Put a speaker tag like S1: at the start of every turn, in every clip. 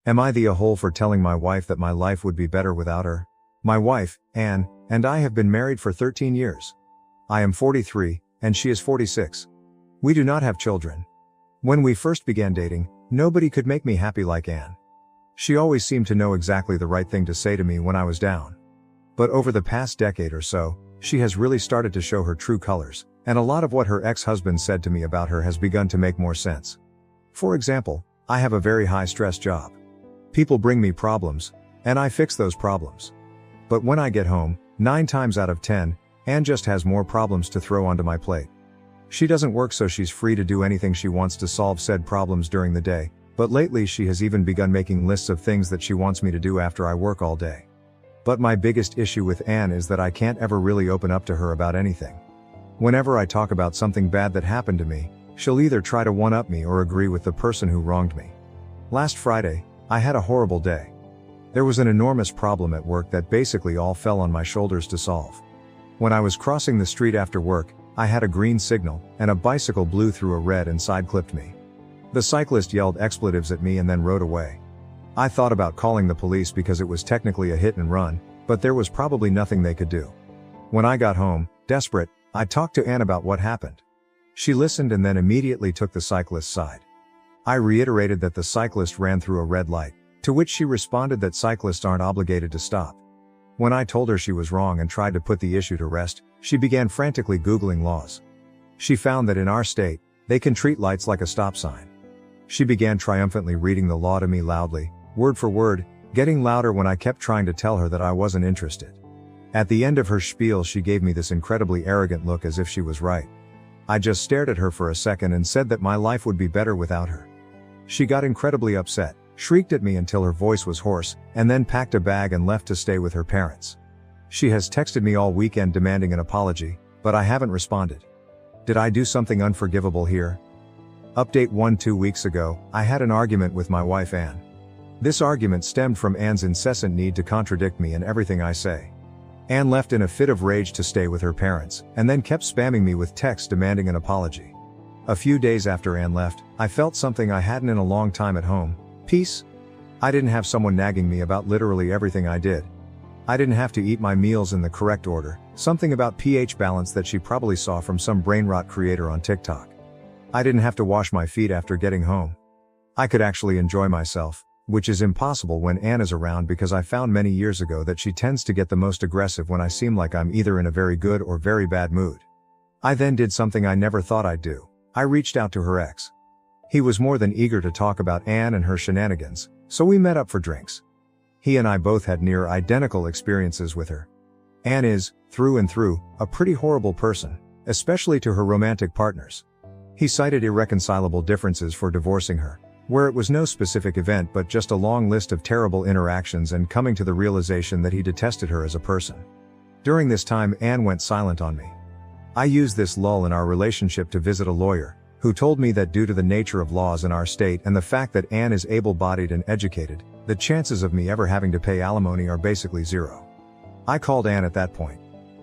S1: Am I the a-hole for telling my wife that my life would be better without her? My wife, Anne, and I have been married for 13 years. I am 43, and she is 46. We do not have children. When we first began dating, nobody could make me happy like Anne. She always seemed to know exactly the right thing to say to me when I was down. But over the past decade or so, she has really started to show her true colors, and a lot of what her ex-husband said to me about her has begun to make more sense. For example, I have a very high-stress job. People bring me problems, and I fix those problems. But when I get home, 9 times out of 10, Anne just has more problems to throw onto my plate. She doesn't work, so she's free to do anything she wants to solve said problems during the day, but lately she has even begun making lists of things that she wants me to do after I work all day. But my biggest issue with Anne is that I can't ever really open up to her about anything. Whenever I talk about something bad that happened to me, she'll either try to one-up me or agree with the person who wronged me. Last Friday, I had a horrible day. There was an enormous problem at work that basically all fell on my shoulders to solve. When I was crossing the street after work, I had a green signal, and a bicycle blew through a red and side-clipped me. The cyclist yelled expletives at me and then rode away. I thought about calling the police because it was technically a hit and run, but there was probably nothing they could do. When I got home, desperate, I talked to Anne about what happened. She listened and then immediately took the cyclist's side. I reiterated that the cyclist ran through a red light, to which she responded that cyclists aren't obligated to stop. When I told her she was wrong and tried to put the issue to rest, she began frantically Googling laws. She found that in our state, they can treat lights like a stop sign. She began triumphantly reading the law to me loudly, word for word, getting louder when I kept trying to tell her that I wasn't interested. At the end of her spiel, she gave me this incredibly arrogant look as if she was right. I just stared at her for a second and said that my life would be better without her. She got incredibly upset, shrieked at me until her voice was hoarse, and then packed a bag and left to stay with her parents. She has texted me all weekend demanding an apology, but I haven't responded. Did I do something unforgivable here? Update 1 2 weeks ago, I had an argument with my wife Anne. This argument stemmed from Anne's incessant need to contradict me in everything I say. Anne left in a fit of rage to stay with her parents, and then kept spamming me with texts demanding an apology. A few days after Anne left, I felt something I hadn't in a long time at home: peace. I didn't have someone nagging me about literally everything I did. I didn't have to eat my meals in the correct order, something about pH balance that she probably saw from some brain rot creator on TikTok. I didn't have to wash my feet after getting home. I could actually enjoy myself, which is impossible when Anne is around because I found many years ago that she tends to get the most aggressive when I seem like I'm either in a very good or very bad mood. I then did something I never thought I'd do. I reached out to her ex. He was more than eager to talk about Anne and her shenanigans, so we met up for drinks. He and I both had near identical experiences with her. Anne is, through and through, a pretty horrible person, especially to her romantic partners. He cited irreconcilable differences for divorcing her, where it was no specific event but just a long list of terrible interactions and coming to the realization that he detested her as a person. During this time, Anne went silent on me. I used this lull in our relationship to visit a lawyer, who told me that due to the nature of laws in our state and the fact that Anne is able-bodied and educated, the chances of me ever having to pay alimony are basically zero. I called Anne at that point.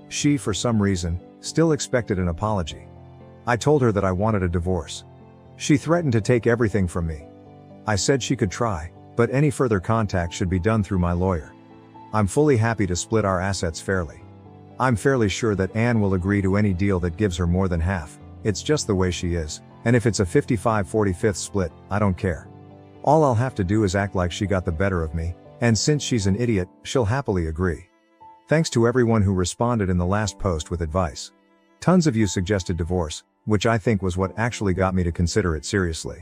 S1: She, for some reason, still expected an apology. I told her that I wanted a divorce. She threatened to take everything from me. I said she could try, but any further contact should be done through my lawyer. I'm fully happy to split our assets fairly. I'm fairly sure that Anne will agree to any deal that gives her more than half. It's just the way she is, and if it's a 55-45 split, I don't care. All I'll have to do is act like she got the better of me, and since she's an idiot, she'll happily agree. Thanks to everyone who responded in the last post with advice. Tons of you suggested divorce, which I think was what actually got me to consider it seriously.